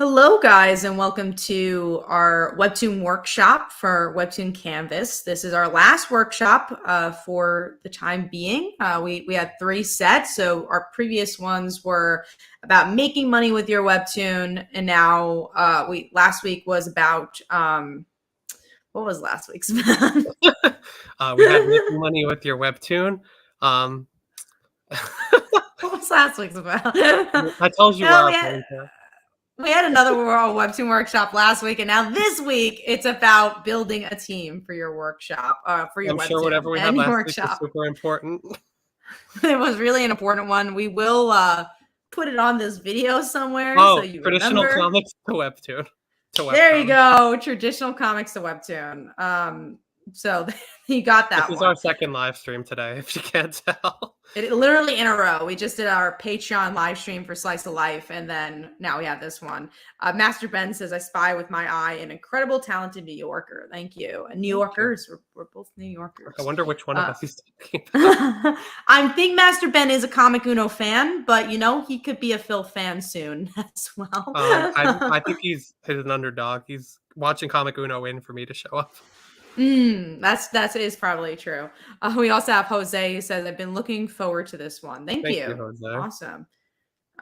Hello, guys, and welcome to our Webtoon workshop for Webtoon Canvas. This is our last workshop for the time being. We had 3 sets, so our previous ones were about making money with your Webtoon, and now last week was about what was last week's? We had making money with your Webtoon. What was last week's about? I told you No, where we had another Webtoon workshop last week, and now this week it's about building a team for your workshop, for your I'm Webtoon. sure whatever we had last workshop. week was super important. It was really an important one. We will put it on this video somewhere Oh, so you traditional remember. comics to Webtoon. There you go, traditional comics to Webtoon. So you got that. This is our second live stream today, if you can't tell. It literally in a row. We just did our Patreon live stream for Slice of Life, and then now we have this one. Master Ben says, "I spy with my eye an incredible, talented New Yorker." Thank you. And New Yorkers, we're both New Yorkers. I wonder which one of us he's talking about. I think Master Ben is a Comic Uno fan, but he could be a Phil fan soon as well. I think he's an underdog. He's watching Comic Uno waiting for me to show up. That is probably true. We also have Jose who says, "I've been looking forward to this one." Thank you, Jose. Awesome.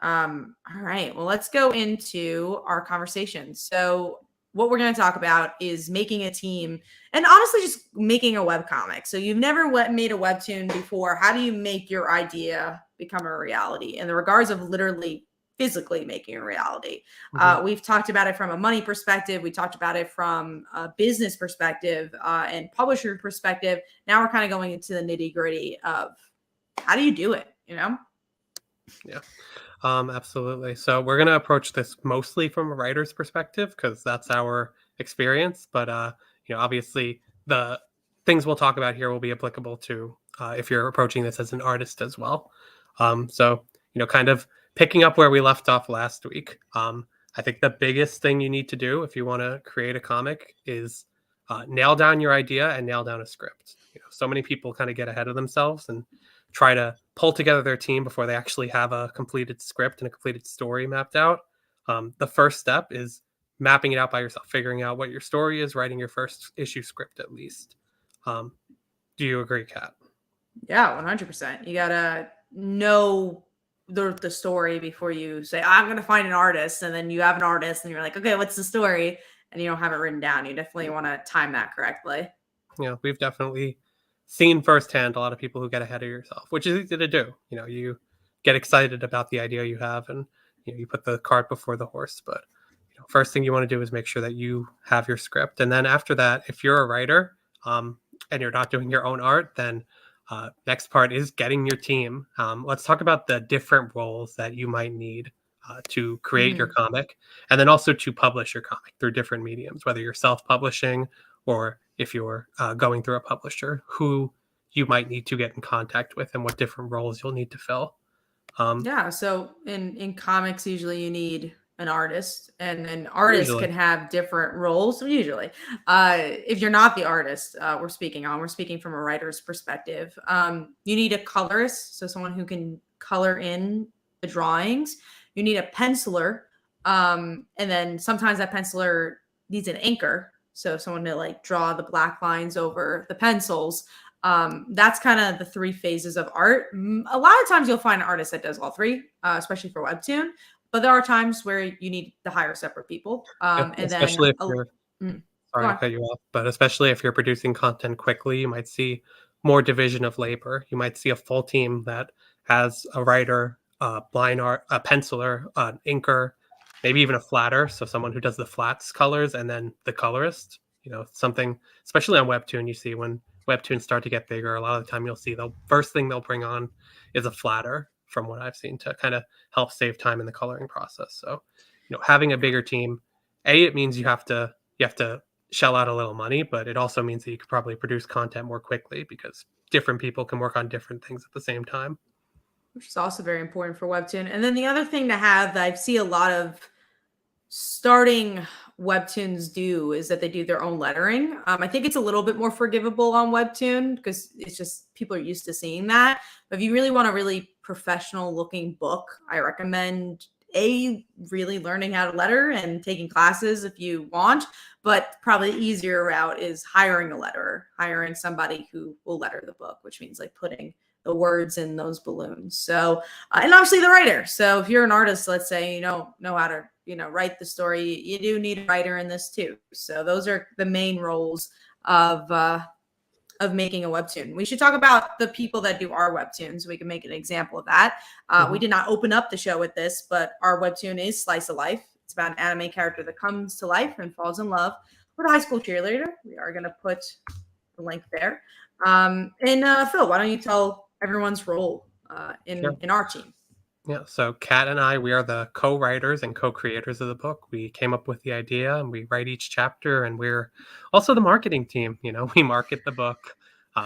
All right, well, let's go into our conversation. So what we're going to talk about is making a team and honestly just making a webcomic. So you've never made a Webtoon before. How do you make your idea become a reality in the regards of literally physically making a reality? We've talked about it from a money perspective. We talked about it from a business perspective and publisher perspective. Now we're kind of going into the nitty gritty of how do you do it, Yeah, absolutely. So we're going to approach this mostly from a writer's perspective because that's our experience. But, obviously the things we'll talk about here will be applicable to if you're approaching this as an artist as well. So, kind of picking up where we left off last week, I think the biggest thing you need to do if you want to create a comic is nail down your idea and nail down a script. So many people kind of get ahead of themselves and try to pull together their team before they actually have a completed script and a completed story mapped out. The first step is mapping it out by yourself, figuring out what your story is, writing your first issue script at least. Do you agree, Kat? Yeah, 100%. You gotta know the story before you say, "I'm gonna find an artist," and then you have an artist and you're like, "Okay, what's the story?" and you don't have it written down. You definitely want to time that correctly. Yeah, we've definitely seen firsthand a lot of people who get ahead of yourself, which is easy to do. You get excited about the idea you have and you put the cart before the horse. But first thing you want to do is make sure that you have your script. And then after that, if you're a writer and you're not doing your own art, then next part is getting your team. Let's talk about the different roles that you might need to create your comic and then also to publish your comic through different mediums, whether you're self-publishing or if you're going through a publisher, who you might need to get in contact with and what different roles you'll need to fill. So in comics, usually you need an artist, and an artist can have different roles. Usually, if you're not the artist we're speaking from a writer's perspective. You need a colorist, so someone who can color in the drawings. You need a penciler, and then sometimes that penciler needs an inker, so someone to draw the black lines over the pencils. That's kind of the 3 phases of art. A lot of times you'll find an artist that does all 3, especially for Webtoon. But there are times where you need to hire separate people. Especially if you're sorry to cut you off, but especially if you're producing content quickly, you might see more division of labor. You might see a full team that has a writer, line art, a penciler, an inker, maybe even a flatter. So someone who does the flats colors and then the colorist. Something, especially on Webtoon, you see when Webtoons start to get bigger, a lot of the time you'll see the first thing they'll bring on is a flatter, from what I've seen, to kind of help save time in the coloring process. So, having a bigger team, it means you have to shell out a little money, but it also means that you could probably produce content more quickly because different people can work on different things at the same time. Which is also very important for Webtoon. And then the other thing to have that I see a lot of starting Webtoons do is that they do their own lettering. I think it's a little bit more forgivable on Webtoon because it's just people are used to seeing that. But if you really want a really professional looking book, I recommend really learning how to letter and taking classes if you want, but probably the easier route is hiring a letterer, hiring somebody who will letter the book, which means like putting the words in those balloons. So, and obviously the writer. So if you're an artist, let's say you don't know how to, write the story, you do need a writer in this too. So those are the main roles of making a webtoon. We should talk about the people that do our webtoons. We can make an example of that. We did not open up the show with this, but our webtoon is Slice of Life. It's about an anime character that comes to life and falls in love with a high school cheerleader. We are going to put the link there. And Phil, why don't you tell everyone's role in our team? Yeah, so Kat and I, we are the co-writers and co-creators of the book. We came up with the idea and we write each chapter, and we're also the marketing team. We market the book.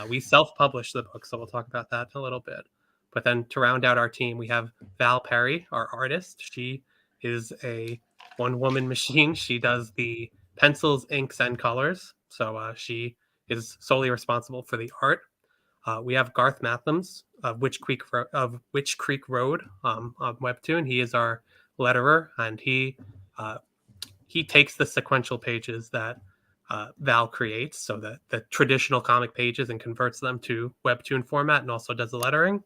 We self-publish the book, so we'll talk about that in a little bit. But then to round out our team, we have Val Perry, our artist. She is a one-woman machine. She does the pencils, inks, and colors. So she is solely responsible for the art. We have Garth Mathams of Witch Creek Road on Webtoon. He is our letterer, and he takes the sequential pages that Val creates, so that the traditional comic pages, and converts them to Webtoon format, and also does the lettering.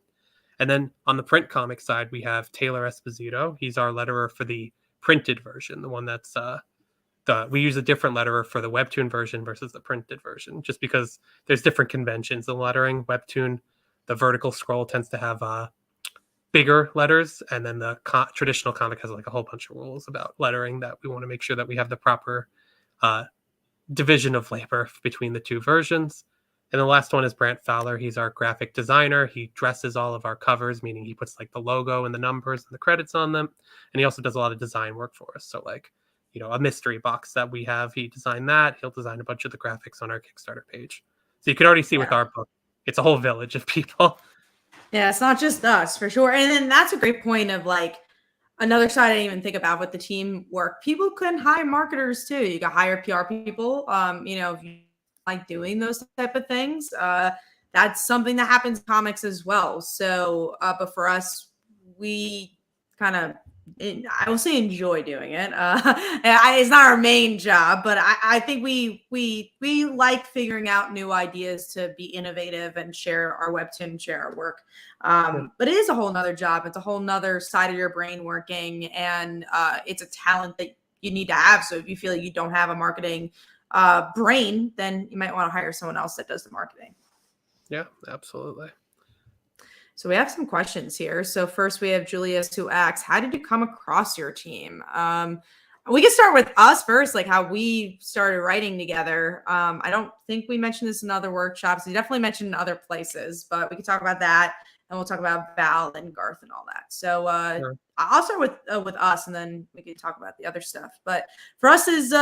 And then on the print comic side, we have Taylor Esposito. He's our letterer for the printed version, the one that's we use a different letterer for the Webtoon version versus the printed version, just because there's different conventions in lettering. Webtoon, the vertical scroll tends to have bigger letters, and then the traditional comic has like a whole bunch of rules about lettering that we want to make sure that we have the proper division of labor between the two versions. And the last one is Brant Fowler. He's our graphic designer. He dresses all of our covers, meaning he puts like the logo and the numbers and the credits on them. And he also does a lot of design work for us. So like, a mystery box that we have, he designed that. He'll design a bunch of the graphics on our Kickstarter page. So you can already see with our book, it's a whole village of people. Yeah, it's not just us, for sure. And then that's a great point of like another side I didn't even think about with the team work. People can hire marketers too. You can hire PR people. If you like doing those type of things, that's something that happens in comics as well. So, but for us, we kind of, I will say, enjoy doing it. It's not our main job, but I think we like figuring out new ideas to be innovative and share our webtoon, share our work. But it is a whole nother job. It's a whole nother side of your brain working, and it's a talent that you need to have. So if you feel like you don't have a marketing brain, then you might want to hire someone else that does the marketing. Yeah, absolutely. So we have some questions here. So first we have Julius, who asks, how did you come across your team? We can start with us first, like how we started writing together. I don't think we mentioned this in other workshops. We definitely mentioned in other places, but we can talk about that, and we'll talk about Val and Garth and all that. So Sure. I'll start with us, and then we can talk about the other stuff. But for us is,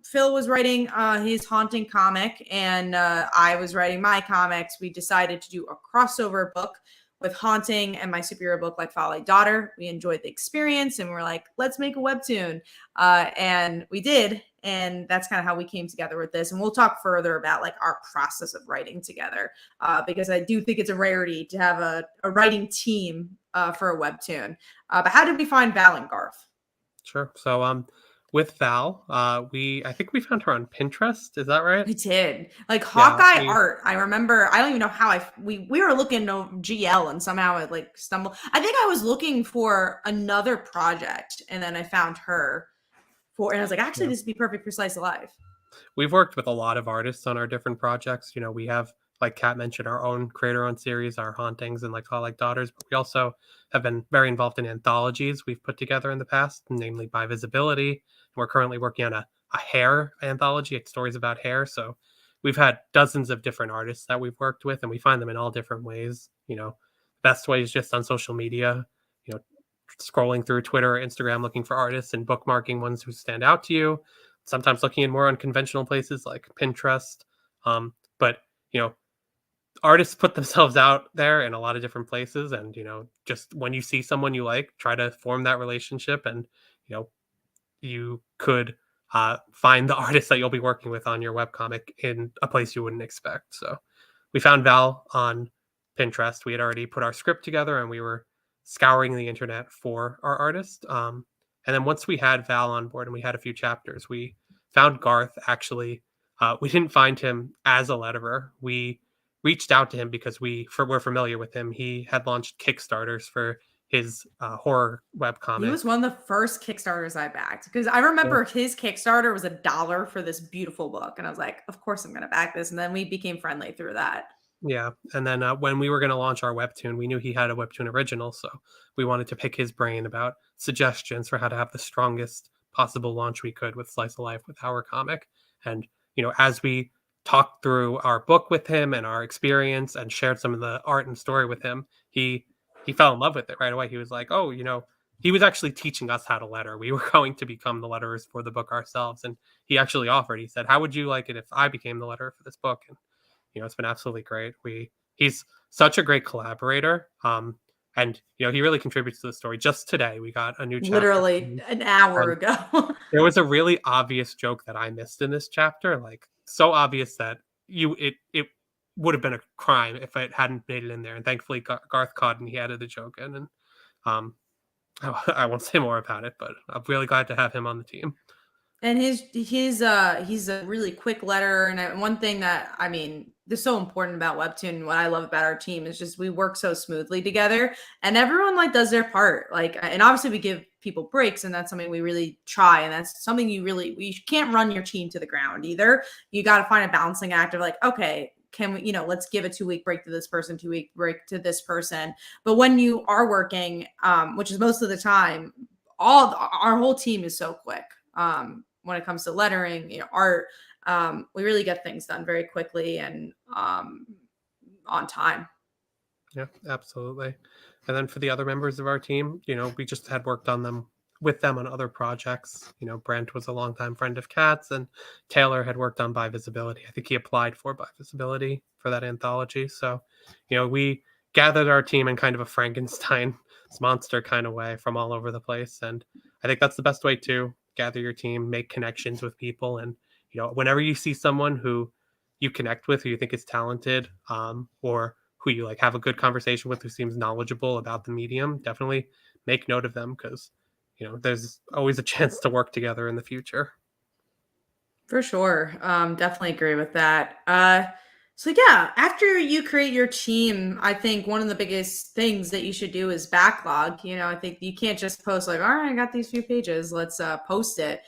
Phil was writing his Haunting comic, and I was writing my comics. We decided to do a crossover book with Haunting and my superhero book, like Folly Daughter. We enjoyed the experience, and we're like, let's make a webtoon. And we did. And that's kind of how we came together with this. And we'll talk further about like our process of writing together, because I do think it's a rarity to have a writing team for a webtoon. But how did we find Val and Garth? Sure. So with Val, I think we found her on Pinterest. Is that right? We did. Like Hawkeye art. I remember, I don't even know how we were looking at GL, and somehow it like stumbled. I think I was looking for another project, and then I found her and I was like, actually, this would be perfect for Slice of Life. We've worked with a lot of artists on our different projects. We have, like Kat mentioned, our own creator-owned series, our Hauntings and like All Like Daughters, but we also have been very involved in anthologies we've put together in the past, namely By Visibility. We're currently working on a hair anthology. It's stories about hair. So we've had dozens of different artists that we've worked with, and we find them in all different ways. Best way is just on social media, scrolling through Twitter or Instagram, looking for artists and bookmarking ones who stand out to you. Sometimes looking in more unconventional places like Pinterest. But artists put themselves out there in a lot of different places, and just when you see someone you like, try to form that relationship, and you could find the artist that you'll be working with on your webcomic in a place you wouldn't expect. So we found Val on Pinterest. We had already put our script together, and we were scouring the internet for our artist. And then once we had Val on board and we had a few chapters, we found Garth actually. We didn't find him as a letterer. We reached out to him because we're familiar with him. He had launched Kickstarters for his horror He webcomic. was one of the first Kickstarters I backed because I remember his Kickstarter was $1 for this beautiful book. And I was like, of course I'm going to back this. And then we became friendly through that. Yeah. And then when we were going to launch our Webtoon, we knew he had a Webtoon original. So we wanted to pick his brain about suggestions for how to have the strongest possible launch we could with Slice of Life with our comic. And, as we talked through our book with him and our experience and shared some of the art and story with him, he fell in love with it right away. He was like, oh, he was actually teaching us how to letter. We were going to become the letterers for the book ourselves. And he actually offered, he said, how would you like it if I became the letterer for this book? And, it's been absolutely great. He's such a great collaborator. And, he really contributes to the story. Just today, we got a new chapter. Literally an hour ago. There was a really obvious joke that I missed in this chapter. Like, so obvious that it would have been a crime if it hadn't made it in there. And thankfully, Garth caught and he added the joke in. And I won't say more about it, but I'm really glad to have him on the team. And he's a really quick letterer. And one thing that, is so important about Webtoon, what I love about our team is just we work so smoothly together and everyone does their part. And obviously we give people breaks and that's something we really try. And that's something you can't run your team to the ground either. You got to find a balancing act of okay, can we, let's give a 2-week break to this person, 2-week break to this person. But when you are working, which is most of the time, our whole team is so quick. When it comes to lettering, art, we really get things done very quickly and on time. Yeah, absolutely. And then for the other members of our team, we just had worked on with them on other projects. Brent was a longtime friend of Kat's and Taylor had worked on By Visibility. I think he applied for By Visibility for that anthology. So, we gathered our team in kind of a Frankenstein monster kind of way from all over the place. And I think that's the best way to gather your team, make connections with people. And, whenever you see someone who you connect with, who you think is talented, or who you have a good conversation with, who seems knowledgeable about the medium, definitely make note of them because, there's always a chance to work together in the future. For sure. Definitely agree with that. So yeah, after you create your team, I think one of the biggest things that you should do is backlog. I think you can't just post all right, I got these few pages, let's post it.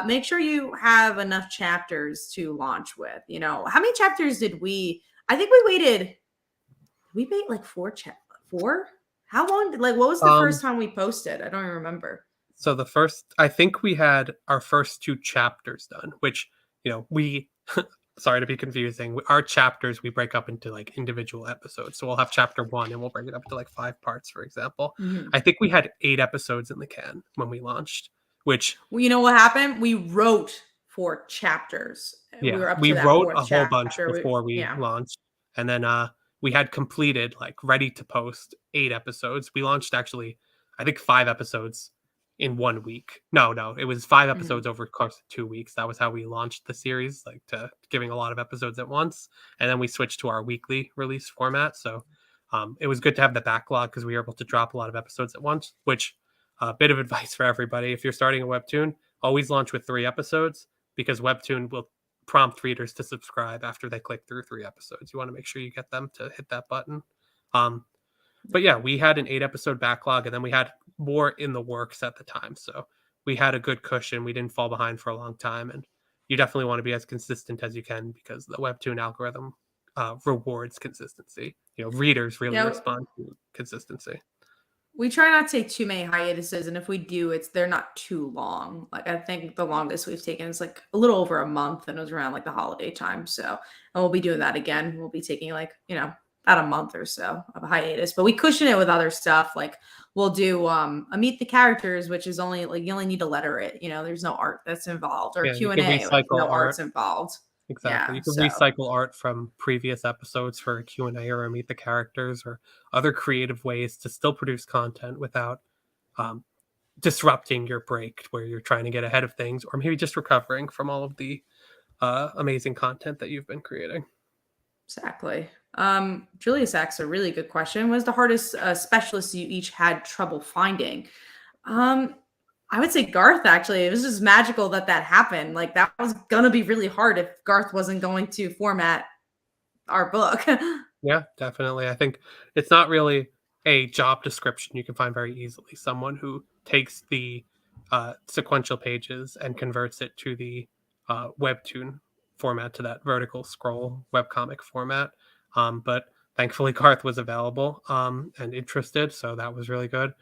Make sure you have enough chapters to launch with. How many chapters did I think we wait 4? How long what was the first time we posted? I don't even remember. So I think we had our first 2 chapters done, which, we sorry to be confusing. Our chapters, we break up into individual episodes. So we'll have chapter 1 and we'll break it up into 5 parts, for example. Mm-hmm. I think we had 8 episodes in the can when we launched, which... Well, you know what happened? We wrote 4 chapters. Yeah, we wrote a whole bunch before we launched. And then we had completed, ready to post 8 episodes. We launched actually, I think 5 episodes in 1 week. No, it was 5 episodes over the course of 2 weeks. That was how we launched the series, to giving a lot of episodes at once. And then we switched to our weekly release format. So it was good to have the backlog because we were able to drop a lot of episodes at once, which a bit of advice for everybody. If you're starting a Webtoon, always launch with 3 episodes because Webtoon will prompt readers to subscribe after they click through 3 episodes. You want to make sure you get them to hit that button. But yeah, we had an 8-episode backlog and then we had more in the works at the time. So we had a good cushion. We didn't fall behind for a long time. And you definitely want to be as consistent as you can because the Webtoon algorithm rewards consistency. Readers really respond to consistency. We try not to take too many hiatuses. And if we do, they're not too long. I think the longest we've taken is a little over a month and it was around the holiday time. So and we'll be doing that again. We'll be taking about a month or so of a hiatus, but we cushion it with other stuff. We'll do a meet the characters, which is only you only need to letter it. There's no art that's involved or Q&A. No art's involved. Exactly. You can recycle art from previous episodes for a Q&A or a meet the characters or other creative ways to still produce content without disrupting your break where you're trying to get ahead of things or maybe just recovering from all of the amazing content that you've been creating. Exactly. Julius asks a really good question. What is the hardest specialist you each had trouble finding? Um, I would say Garth, actually. It was just magical that that happened. Like, that was gonna be really hard if Garth wasn't going to format our book. Yeah, definitely. I think it's not really a job description you can find very easily. Someone who takes the sequential pages and converts it to the Webtoon format, to that vertical scroll webcomic format. But thankfully, Garth was available and interested, so that was really good.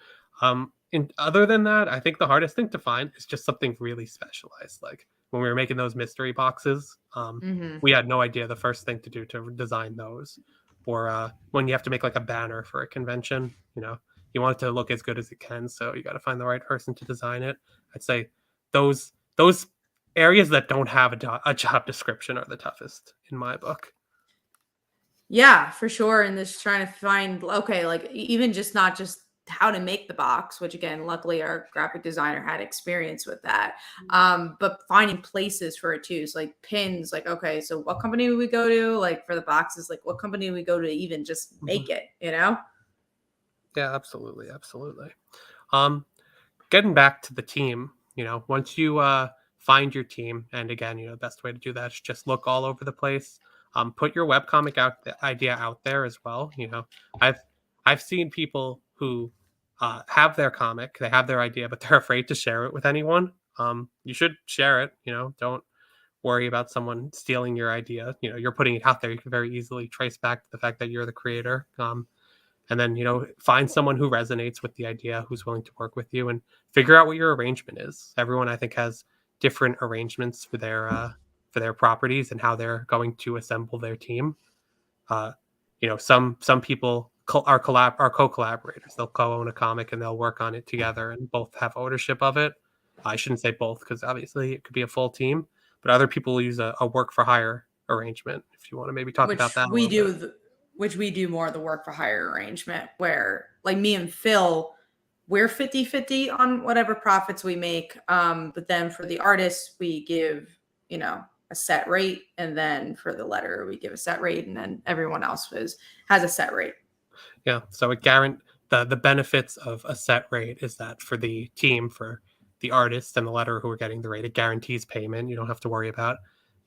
Other than that, I think the hardest thing to find is just something really specialized. Like when we were making those mystery boxes, Hmm. we had no idea the first thing to do to design those, or when you have to make like a banner for a convention, you want it to look as good as it can, so you got to find the right person to design it. I'd say those areas that don't have a job description are the toughest in my book. Yeah, for sure. And just trying to find, okay, like even just not just how to make the box, which again, luckily our graphic designer had experience with that. But finding places for it too. So like pins, like, okay, so what company would we go to? Like for the boxes, like what company would we go to even just Mhm. make it, you know? Yeah, absolutely, absolutely. um Getting back to the team, once you find your team, and again, the best way to do that is just look all over the place. Put your webcomic idea out there as well. I've I've seen people who have their comic, they have their idea, but they're afraid to share it with anyone. You should share it. Don't worry about someone stealing your idea. You're putting it out there. You can very easily trace back to the fact that you're the creator. And then find someone who resonates with the idea, who's willing to work with you, and figure out what your arrangement is. Everyone, I think, has different arrangements for their properties and how they're going to assemble their team. uh, some people are co-collaborators. They'll co-own a comic and they'll work on it together and both have ownership of it. I shouldn't say both, because obviously it could be a full team, but other people use a work for hire arrangement. If you want to maybe talk about Which that a we little bit. do, which we do more of the work for hire arrangement, where like me and Phil, we're 50-50 on whatever profits we make. But then for the artists, we give, a set rate. And then for the letter, we give a set rate. And then everyone else has a set rate. Yeah, so it guarant the benefits of a set rate is that for the team, for the artist and the letterer who are getting the rate, it guarantees payment. You don't have to worry about,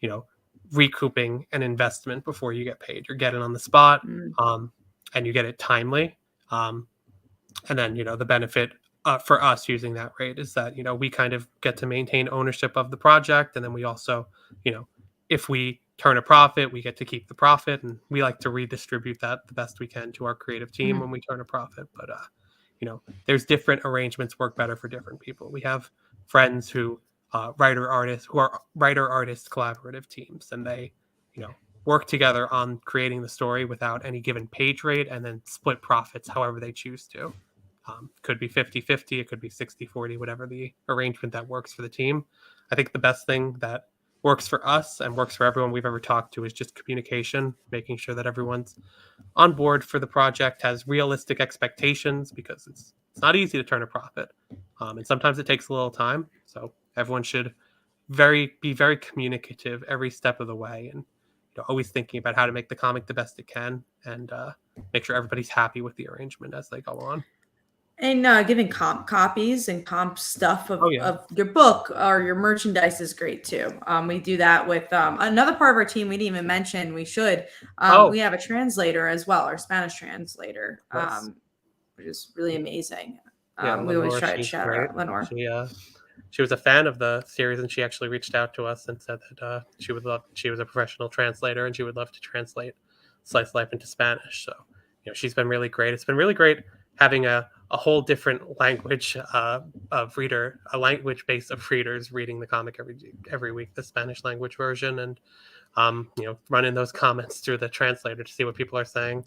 you know, recouping an investment before you get paid. You're getting on the spot, Mm. and you get it timely. Um, and then the benefit for us using that rate is that we kind of get to maintain ownership of the project, and then we also, you know if we turn a profit, we get to keep the profit, and we like to redistribute that the best we can to our creative team when Mm. we turn a profit. But there's different arrangements work better for different people. We have friends who are writer artist collaborative teams, and they you know work together on creating the story without any given page rate, and then split profits however they choose to. Could be 50-50, it could be 60-40, whatever the arrangement that works for the team. I think the best thing that works for us and works for everyone we've ever talked to is just communication, making sure that everyone's on board for the project, has realistic expectations, because it's not easy to turn a profit. And sometimes it takes a little time. So everyone should be very communicative every step of the way, and always thinking about how to make the comic the best it can, and make sure everybody's happy with the arrangement as they go on. And giving comp copies and comp stuff Oh of, yeah. of your book or your merchandise is great too. We do that with another part of our team we didn't even mention. We should. We Oh, have a translator as well, our Spanish translator, nice. which is really amazing. Yeah, We always Lenore, try to she's shout her great. out, Lenore. She was a fan of the series, and she actually reached out to us and said that she was a professional translator and she would love to translate Slice Life into Spanish. So she's been really great. It's been really great having a whole different language of reader, a language base of readers reading the comic every week, the Spanish language version, and running those comments through the translator to see what people are saying.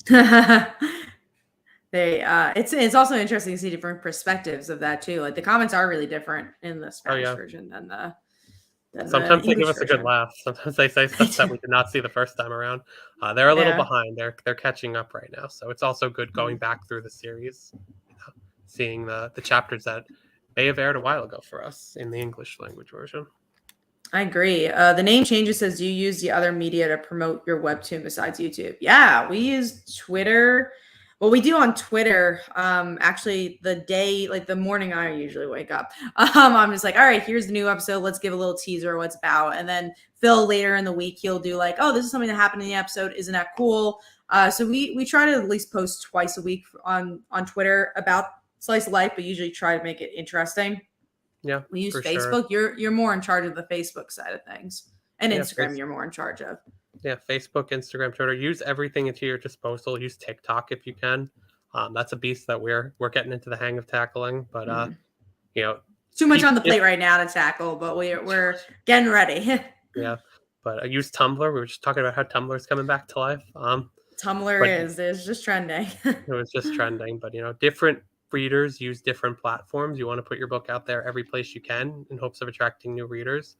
It's also interesting to see different perspectives of that too. Like the comments are really different in the Oh Spanish yeah. version than the Sometimes they give English us a good version. laugh. Sometimes they say They stuff that do. we did not see the first time around. They're a little Yeah. behind. They're catching up right now. So it's also good going back through the series, seeing the chapters that may have aired a while ago for us in the English language version. I agree. The name changes says, do you use the other media to promote your webtoon besides YouTube? Yeah, we use Twitter. What we do on Twitter, actually the morning I usually wake up, I'm just like, all right, here's the new episode. Let's give a little teaser of what's about. And then Phil later in the week, he'll do like, oh, this is something that happened in the episode. Isn't that cool? So we try to at least post twice a week on Twitter about Slice of Life, but usually try to make it interesting. Yeah, We use for Facebook. sure. You're more in charge of the Facebook side of things, and Yeah, Instagram you're more in charge of. yeah, Facebook, Instagram, Twitter. Use everything at your disposal. Use TikTok if you can. That's a beast that we're getting into the hang of tackling. But you know, Too much on the plate right now to tackle, but we're getting ready. Yeah, but I use Tumblr. We were just talking about how Tumblr is coming back to life. Tumblr is just trending. It was just trending, but different readers use different platforms. You want to put your book out there every place you can in hopes of attracting new readers.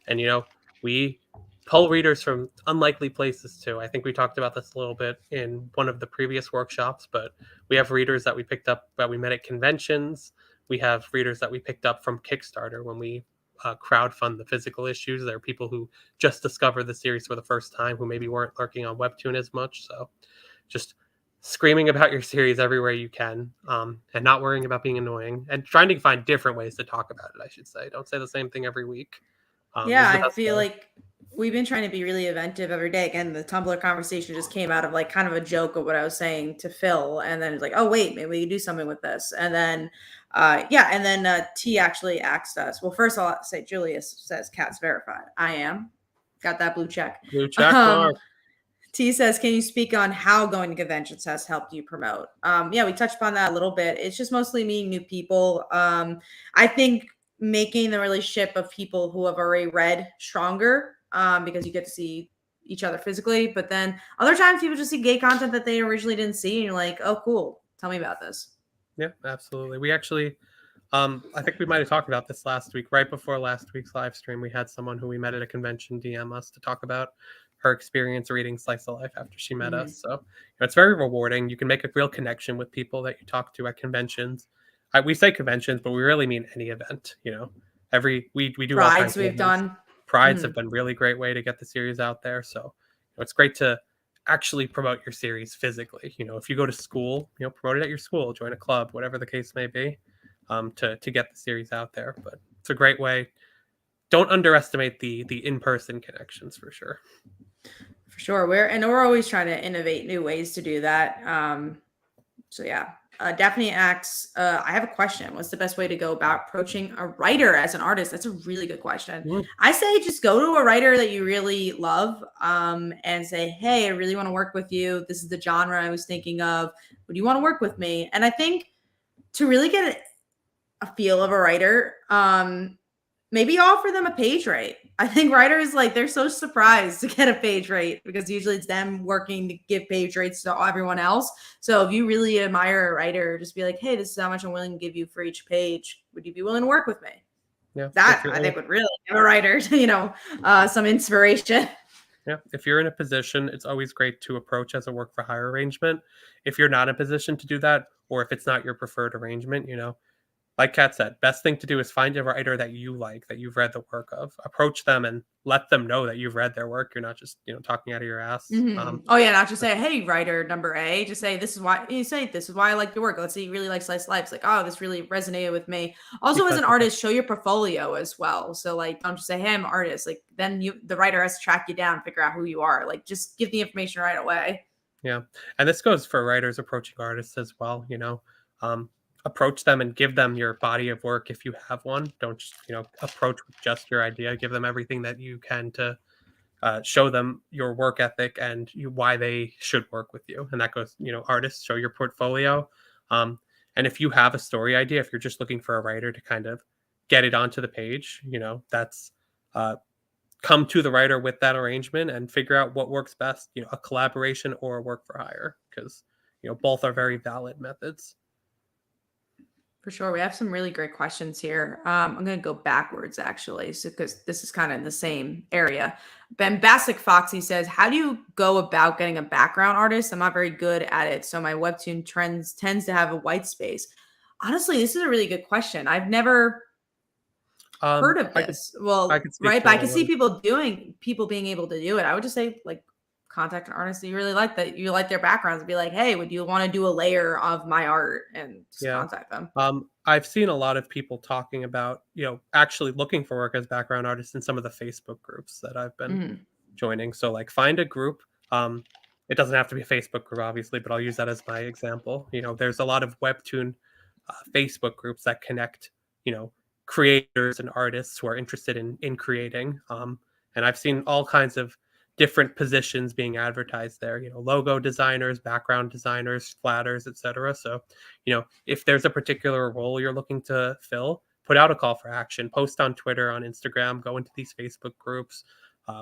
And we pull readers from unlikely places too. I think we talked about this a little bit in one of the previous workshops, but we have readers that we picked up that we met at conventions. We have readers that we picked up from Kickstarter when we crowdfund the physical issues. There are people who just discovered the series for the first time who maybe weren't lurking on Webtoon as much. So just screaming about your series everywhere you can, and not worrying about being annoying, and trying to find different ways to talk about it. I should say, don't say the same thing every week. Yeah, I feel like we've been trying to be really inventive every day. Again, the Tumblr conversation just came out of like kind of a joke of what I was saying to Phil, and then it's like, oh wait, maybe we can do something with this. And then T actually asked us. Well, first I'll say Julius says Cat's verified. I am. Got that blue check. Blue check mark. T says, can you speak on how going to conventions has helped you promote? Yeah, we touched upon that a little bit. It's just mostly meeting new people. I think making the relationship of people who have already read stronger, because you get to see each other physically. But then other times people just see gay content that they originally didn't see, and you're like, oh, cool. Tell me about this. Yeah, absolutely. We actually, I think we might have talked about this last week. Right before last week's live stream, we had someone who we met at a convention DM us to talk about her experience reading Slice of Life after she met us. So it's very rewarding. You can make a real connection with people that you talk to at conventions. We say conventions, but we really mean any event. We do Prides we've done. Prides have been really great way to get the series out there. So it's great to actually promote your series physically. If you go to school, promote it at your school, join a club, whatever the case may be, to get the series out there. But it's a great way. Don't underestimate the in-person connections, for sure. For sure. We're always trying to innovate new ways to do that. So yeah. Daphne asks, I have a question. What's the best way to go about approaching a writer as an artist? That's a really good question. I say just go to a writer that you really love, and say, hey, I really want to work with you. This is the genre I was thinking of. Would you want to work with me? And I think to really get a feel of a writer, maybe offer them a page rate. I think writers, they're so surprised to get a page rate because usually it's them working to give page rates to everyone else. So if you really admire a writer, just be like, hey, this is how much I'm willing to give you for each page. Would you be willing to work with me? Yeah, that I think would really give a writer, some inspiration. Yeah, if you're in a position, it's always great to approach as a work for hire arrangement. If you're not in a position to do that, or if it's not your preferred arrangement, like Kat said, best thing to do is find a writer that you like, that you've read the work of. Approach them and let them know that you've read their work. You're not just, talking out of your ass. Not just say, hey, writer number A. Just say, this is why I like your work. Let's say you really like Slice of Life. It's like, oh, this really resonated with me. Also, as an artist, show your portfolio as well. So don't just say, hey, I'm an artist. Then the writer has to track you down, figure out who you are. Just give the information right away. Yeah. And this goes for writers approaching artists as well, approach them and give them your body of work if you have one. Don't just approach with just your idea. Give them everything that you can to show them your work ethic and why they should work with you. And that goes, artists, show your portfolio. And if you have a story idea, if you're just looking for a writer to kind of get it onto the page, that's come to the writer with that arrangement and figure out what works best, a collaboration or a work for hire, because both are very valid methods. For sure. We have some really great questions here. I'm going to go backwards, actually, because this is kind of in the same area. Bombastic Foxy says, how do you go about getting a background artist? I'm not very good at it. So my Webtoon tends to have a white space. Honestly, this is a really good question. I've never heard of I could this. I Well, could speak right, to but I it a can see little. people being able to do it. I would just say, like, contact an artist that you really like, that you like their backgrounds, and be like, "Hey, would you wanna do a layer of my art?" And just Yeah. contact them. I've seen a lot of people talking about, actually looking for work as background artists in some of the Facebook groups that I've been Mhm. joining. So like find a group. It doesn't have to be a Facebook group, obviously, but I'll use that as my example. There's a lot of Webtoon Facebook groups that connect, you know, creators and artists who are interested in creating. And I've seen all kinds of different positions being advertised there. Logo designers, background designers, flatters, etc. So, if there's a particular role you're looking to fill, put out a call for action, post on Twitter, on Instagram, go into these Facebook groups,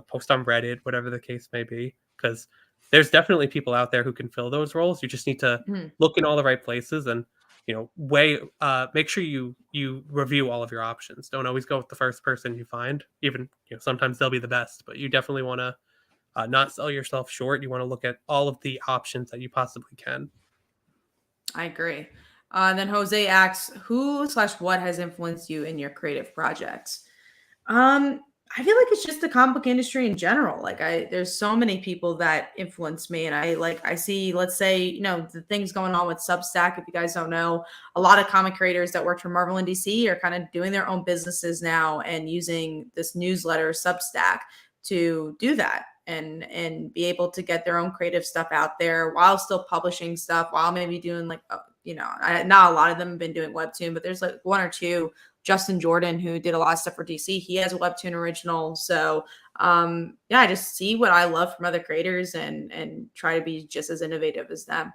post on Reddit, whatever the case may be, because there's definitely people out there who can fill those roles. You just need to Mhm. look in all the right places and make sure you review all of your options. Don't always go with the first person you find, even sometimes they'll be the best, but you definitely want to not sell yourself short. You want to look at all of the options that you possibly can. I agree. Then Jose asks, who/what has influenced you in your creative projects? Um, I feel like it's just the comic book industry in general. Like, there's so many people that influence me, and I see, let's say, the things going on with Substack. If you guys don't know, a lot of comic creators that worked for Marvel and DC are kind of doing their own businesses now and using this newsletter Substack to do that, and be able to get their own creative stuff out there while still publishing stuff, while maybe doing, like, not a lot of them have been doing Webtoon, but there's like one or two. Justin Jordan, who did a lot of stuff for DC, he has a Webtoon original. So yeah, I just see what I love from other creators, and try to be just as innovative as them.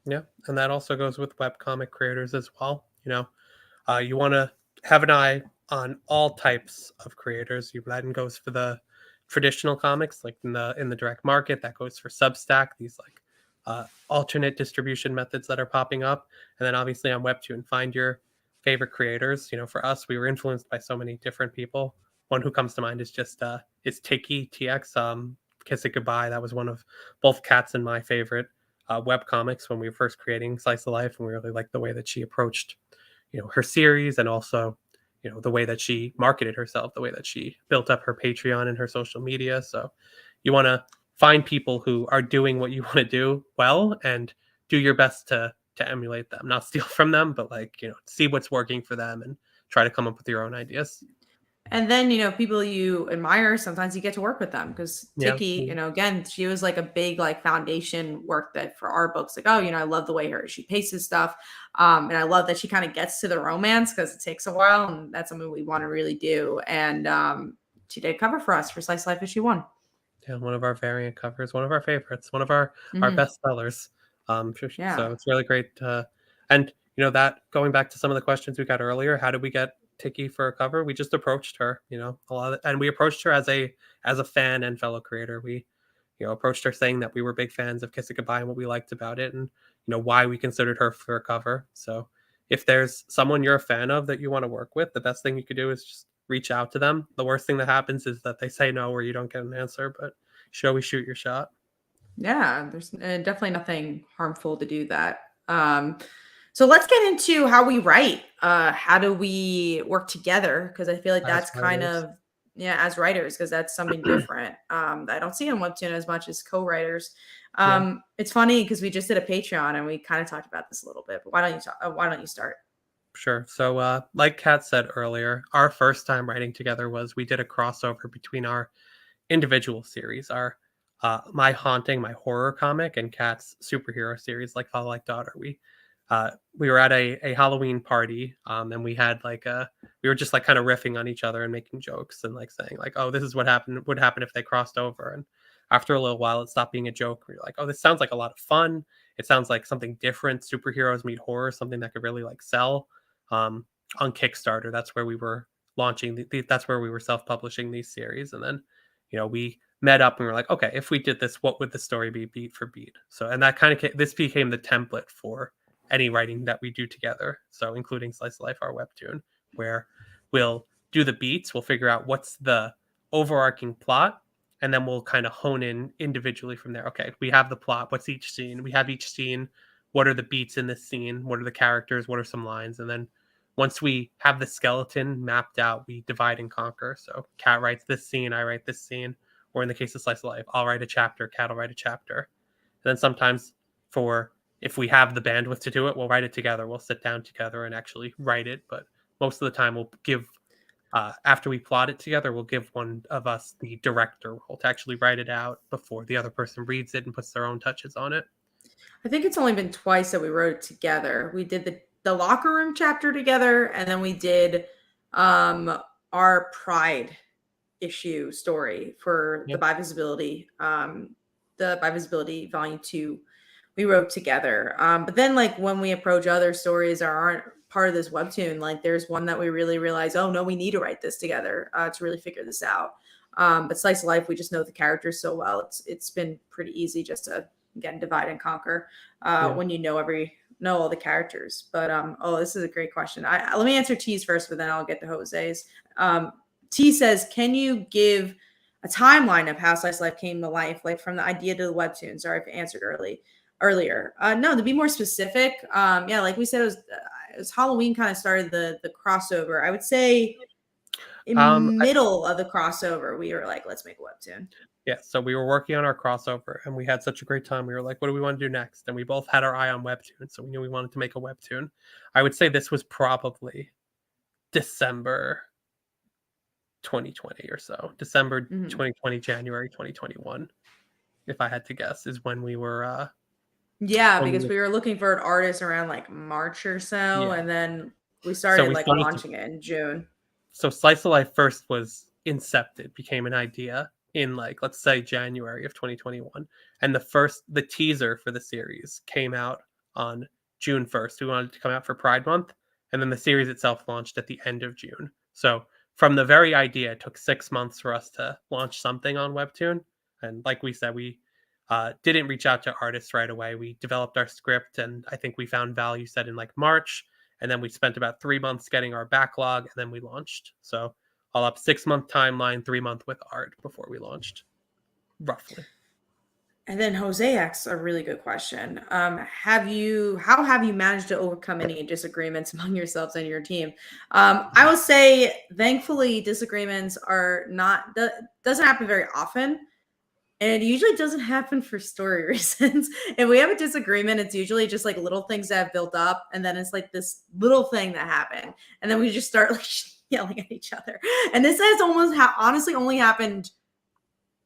Yeah, and that also goes with webcomic creators as well. You want to have an eye on all types of creators. That goes for the traditional comics, like in the direct market. That goes for Substack, these like alternate distribution methods that are popping up, and then obviously on Webtoon, find your favorite creators. For us, we were influenced by so many different people. One who comes to mind is just is Tiki TX. Kiss It Goodbye. That was one of both Kat's and my favorite web comics when we were first creating Slice of Life, and we really liked the way that she approached her series, and also the way that she marketed herself, the way that she built up her Patreon and her social media. So you want to find people who are doing what you want to do well, and do your best to emulate them, not steal from them, but like see what's working for them and try to come up with your own ideas. And then, people you admire, sometimes you get to work with them, because Yeah. Tiki, again, she was like a big, like, foundation work that for our books. Like, oh, I love the way she paces stuff. And I love that she kind of gets to the romance, because it takes a while, and that's something we want to really do. And she did cover for us for Slice of Life issue 1. Yeah, one of our variant covers, one of our favorites, one of our Hmm. best sellers. So Yeah. it's really great. And that going back to some of the questions we got earlier, how did we get Tiki for a cover? We just approached her, a lot, and we approached her as a fan and fellow creator. We approached her saying that we were big fans of Kiss It Goodbye and what we liked about it, and why we considered her for a cover. So if there's someone you're a fan of that you want to work with, the best thing you could do is just reach out to them. The worst thing that happens is that they say no or you don't get an answer, but you should always shoot your shot. Yeah, there's definitely nothing harmful to do that. So let's get into how we write. How do we work together? Because I feel like As that's kind writers. of, yeah, as writers, because that's something different. That I don't see on Webtoon as much as co-writers. Yeah. It's funny because we just did a Patreon and we kind of talked about this a little bit. But why don't you start? Sure. So, like Kat said earlier, our first time writing together was we did a crossover between our individual series, our my haunting, my horror comic, and Kat's superhero series, like Father Like Daughter. We were at a Halloween party, and we were just like kind of riffing on each other and making jokes and like saying like, oh, this is what would happen if they crossed over. And after a little while, it stopped being a joke. We were like, oh, this sounds like a lot of fun. It sounds like something different. Superheroes meet horror, something that could really like sell. Um, on Kickstarter, that's where we were launching. That's where we were self-publishing these series, and then we met up and we are like, okay, if we did this, what would the story be beat for beat? So, and that kind of this became the template for any writing that we do together. So, including Slice of Life, our webtoon, where we'll do the beats, we'll figure out what's the overarching plot, and then we'll kind of hone in individually from there. Okay, we have the plot. What's each scene? We have each scene. What are the beats in this scene? What are the characters? What are some lines? And then once we have the skeleton mapped out, we divide and conquer. So Kat writes this scene, I write this scene, or in the case of Slice of Life, I'll write a chapter, Kat will write a chapter. And then sometimes if we have the bandwidth to do it, we'll write it together. We'll sit down together and actually write it. But most of the time we'll give, after we plot it together, we'll give one of us the director role to actually write it out before the other person reads it and puts their own touches on it. I think it's only been twice that we wrote it together. We did the locker room chapter together, and then we did our Pride issue story for the By Visibility, Volume 2. We wrote together. But then, like, when we approach other stories that aren't part of this webtoon, like there's one that we really realize, oh no, we need to write this together to really figure this out. But Slice of Life, we just know the characters so well. It's been pretty easy just to, again, divide and conquer when you know all the characters. But this is a great question. Let me answer T's first, but then I'll get to Jose's. T says, can you give a timeline of how Slice of Life came to life, like from the idea to the webtoon? Sorry if I answered earlier. No, to be more specific, like we said, it was Halloween kind of started the crossover. I would say middle of the crossover, we were like, let's make a webtoon. Yeah, so we were working on our crossover, and we had such a great time. We were like, what do we want to do next? And we both had our eye on Webtoon, so we knew we wanted to make a Webtoon. I would say this was probably December 2020 or so. December 2020, January 2021, if I had to guess, is when we were... because we were looking for an artist around like March or so, and then we started launching it in June. So Slice of Life first was incepted, became an idea in let's say January of 2021, and the teaser for the series came out on June 1st. We wanted it to come out for Pride Month, and then the series itself launched at the end of June. So from the very idea, it took 6 months for us to launch something on Webtoon. And like we said, we didn't reach out to artists right away. We developed our script, and I think we found value set in March, and then we spent about 3 months getting our backlog, and then we launched. So all up 6 month timeline, 3 month with art before we launched, roughly. And then Jose asks a really good question. How have you managed to overcome any disagreements among yourselves and your team? I will say, thankfully, disagreements doesn't happen very often. And it usually doesn't happen for story reasons. If we have a disagreement, it's usually just like little things that have built up. And then it's like this little thing that happened. And then we just start yelling at each other. And this has honestly only happened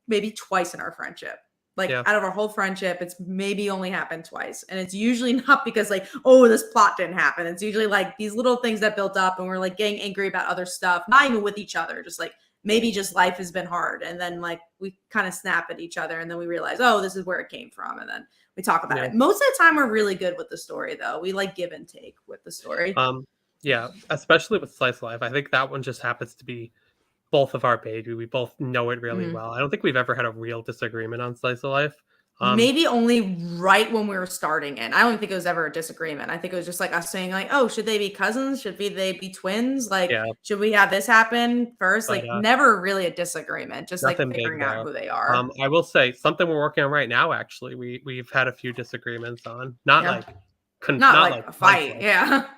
maybe twice in our friendship. Out of our whole friendship, it's maybe only happened twice. And it's usually not because this plot didn't happen. It's usually these little things that built up and we're getting angry about other stuff, not even with each other, just maybe just life has been hard. And then we kind of snap at each other and then we realize, oh, this is where it came from. And then we talk about it. Most of the time we're really good with the story though. We give and take with the story. Especially with Slice of Life. I think that one just happens to be both of our baby. We both know it really well. I don't think we've ever had a real disagreement on Slice of Life. Maybe only right when we were starting it. I don't think it was ever a disagreement. I think it was just us saying oh, should they be cousins? Should they be twins? Should we have this happen first? Never really a disagreement, just figuring out who they are. I will say something we're working on right now. Actually, we've had a few disagreements on, not a fight.